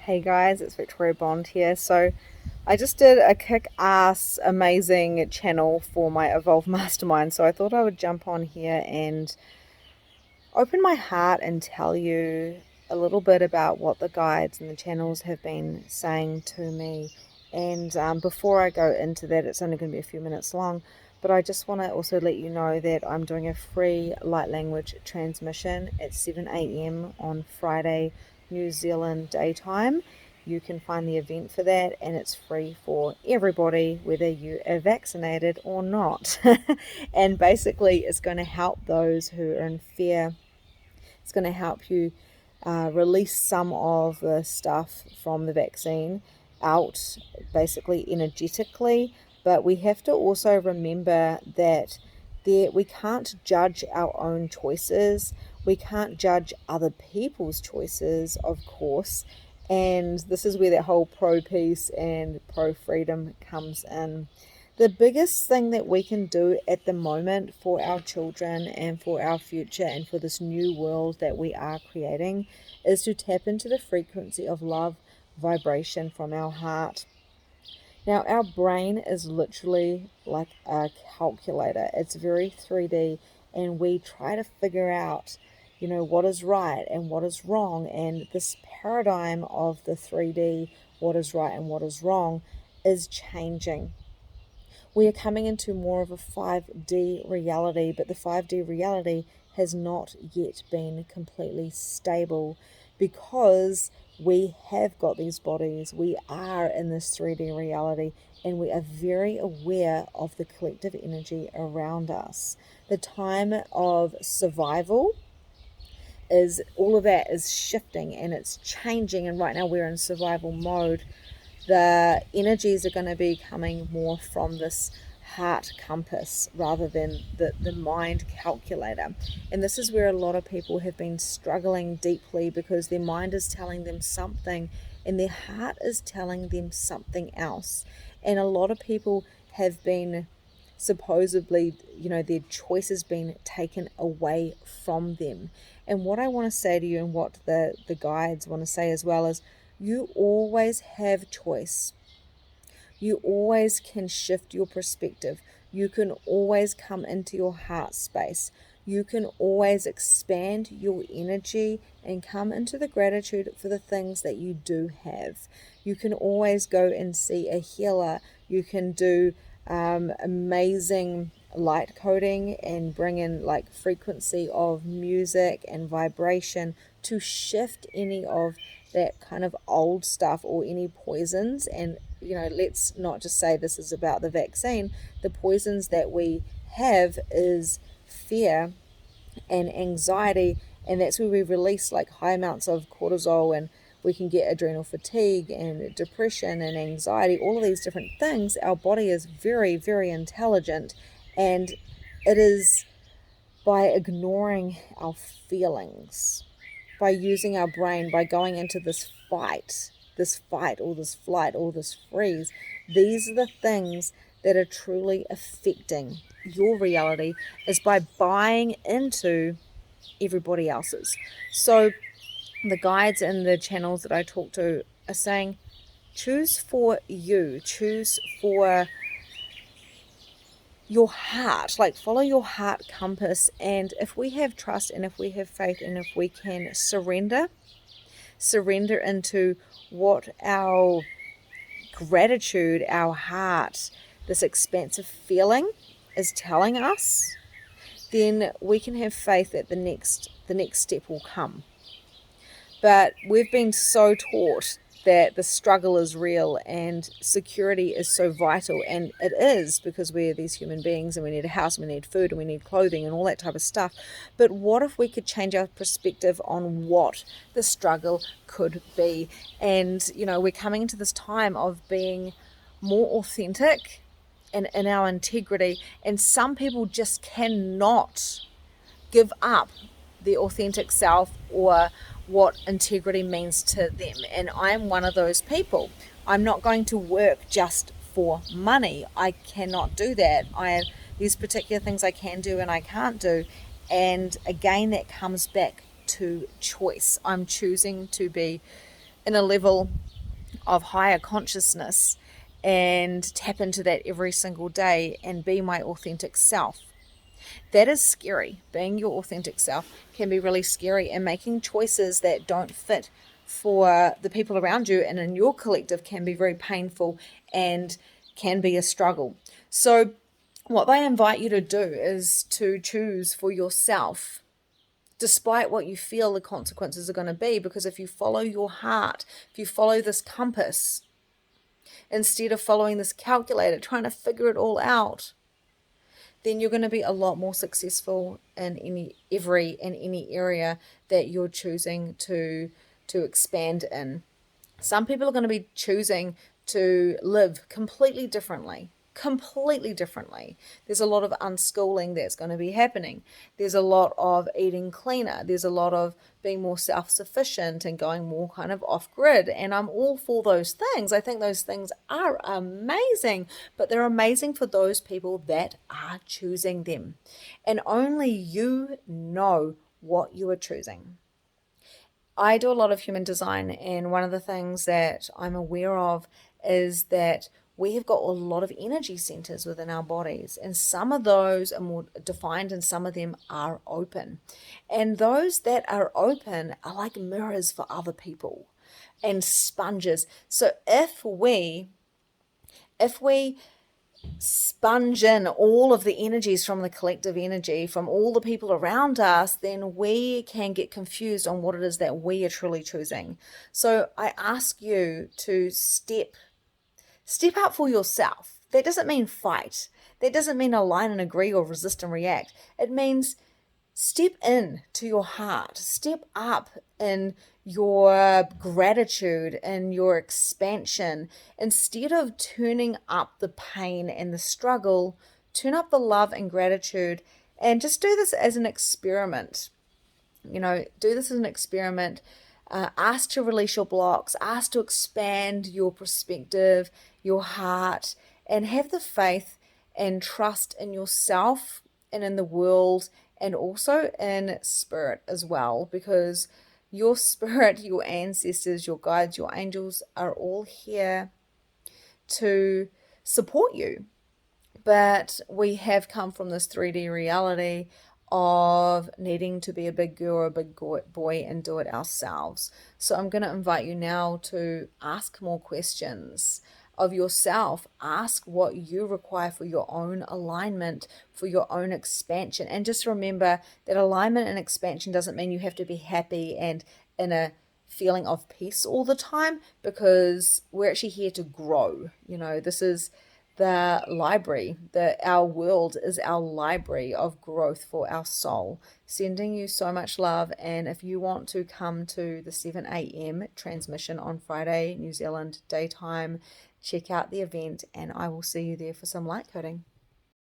Hey guys, it's Victoria Bond here. So I just did a kick-ass amazing channel for my Evolve Mastermind. So I thought I would jump on here and open my heart and tell you a little bit about what the guides and the channels have been saying to me. And before I go into that, it's only going to be a few minutes long, but I just want to also let you know that I'm doing a free light language transmission at 7 a.m. on Friday, New Zealand daytime. You can find the event for that, and it's free for everybody, whether you are vaccinated or not. And basically, it's going to help those who are in fear. It's going to help you release some of the stuff from the vaccine out, basically energetically. But we have to also remember that we can't judge our own choices. We can't judge other people's choices, of course. And this is where that whole pro-peace and pro-freedom comes in. The biggest thing that we can do at the moment for our children and for our future and for this new world that we are creating is to tap into the frequency of love vibration from our heart. Now, our brain is literally like a calculator. It's very 3D, and we try to figure out, what is right and what is wrong. And this paradigm of the 3D, what is right and what is wrong, is changing. We are coming into more of a 5D reality, but the 5D reality has not yet been completely stable because we have got these bodies. We are in this 3D reality, and we are very aware of the collective energy around us. The time of survival is all of that is shifting and it's changing, and right now we're in survival mode. The energies are going to be coming more from this heart compass rather than the mind calculator. And this is where a lot of people have been struggling deeply because their mind is telling them something and their heart is telling them something else. And a lot of people have been supposedly, their choice has been taken away from them. And what I want to say to you, and what the guides want to say as well, is you always have choice. You always can shift your perspective. You can always come into your heart space. You can always expand your energy and come into the gratitude for the things that you do have. You can always go and see a healer. You can do amazing light coding and bring in like frequency of music and vibration to shift any of that kind of old stuff or any poisons. And let's not just say this is about the vaccine. The poisons that we have is fear and anxiety, and that's where we release like high amounts of cortisol, and we can get adrenal fatigue and depression and anxiety, all of these different things. Our body is very, very intelligent, and it is by ignoring our feelings, by using our brain, by going into this fight or this flight or this freeze. These are the things that are truly affecting your reality, is by buying into everybody else's. So the guides and the channels that I talk to are saying, choose for you, choose for your heart, like follow your heart compass. And if we have trust and if we have faith and if we can surrender into what our gratitude, our heart, this expansive feeling is telling us, then we can have faith that the next step will come. But we've been so taught that the struggle is real and security is so vital, and it is, because we're these human beings and we need a house and we need food and we need clothing and all that type of stuff. But what if we could change our perspective on what the struggle could be? And we're coming into this time of being more authentic and in our integrity, and some people just cannot give up their authentic self or what integrity means to them. And I'm one of those people. I'm not going to work just for money. I cannot do that. There's particular things I can do and I can't do. And again, that comes back to choice. I'm choosing to be in a level of higher consciousness and tap into that every single day and be my authentic self. That is scary. Being your authentic self can be really scary, and making choices that don't fit for the people around you and in your collective can be very painful and can be a struggle. So what they invite you to do is to choose for yourself, despite what you feel the consequences are going to be, because if you follow your heart, if you follow this compass, instead of following this calculator, trying to figure it all out, then you're going to be a lot more successful in any area that you're choosing to expand in. Some people are going to be choosing to live completely differently. There's a lot of unschooling that's going to be happening. There's a lot of eating cleaner. There's a lot of being more self-sufficient and going more kind of off-grid. And I'm all for those things. I think those things are amazing, but they're amazing for those people that are choosing them. And only you know what you are choosing. I do a lot of human design, and one of the things that I'm aware of is that we have got a lot of energy centers within our bodies, and some of those are more defined and some of them are open. And those that are open are like mirrors for other people and sponges. So if we sponge in all of the energies from the collective energy from all the people around us, then we can get confused on what it is that we are truly choosing. So I ask you to step up for yourself. That doesn't mean fight. That doesn't mean align and agree or resist and react. It means step in to your heart. Step up in your gratitude and your expansion. Instead of turning up the pain and the struggle, turn up the love and gratitude, and just do this as an experiment. Do this as an experiment. Ask to release your blocks. Ask to expand your perspective, your heart, and have the faith and trust in yourself and in the world, and also in spirit as well, because your spirit, your ancestors, your guides, your angels are all here to support you. But we have come from this 3D reality of needing to be a big girl or a big boy and do it ourselves. So I'm going to invite you now to ask more questions of yourself. Ask what you require for your own alignment, for your own expansion. And just remember that alignment and expansion doesn't mean you have to be happy and in a feeling of peace all the time, because we're actually here to grow. This is the library, our world is our library of growth for our soul. Sending you so much love. And if you want to come to the 7 a.m. transmission on Friday, New Zealand daytime, check out the event, and I will see you there for some light coding.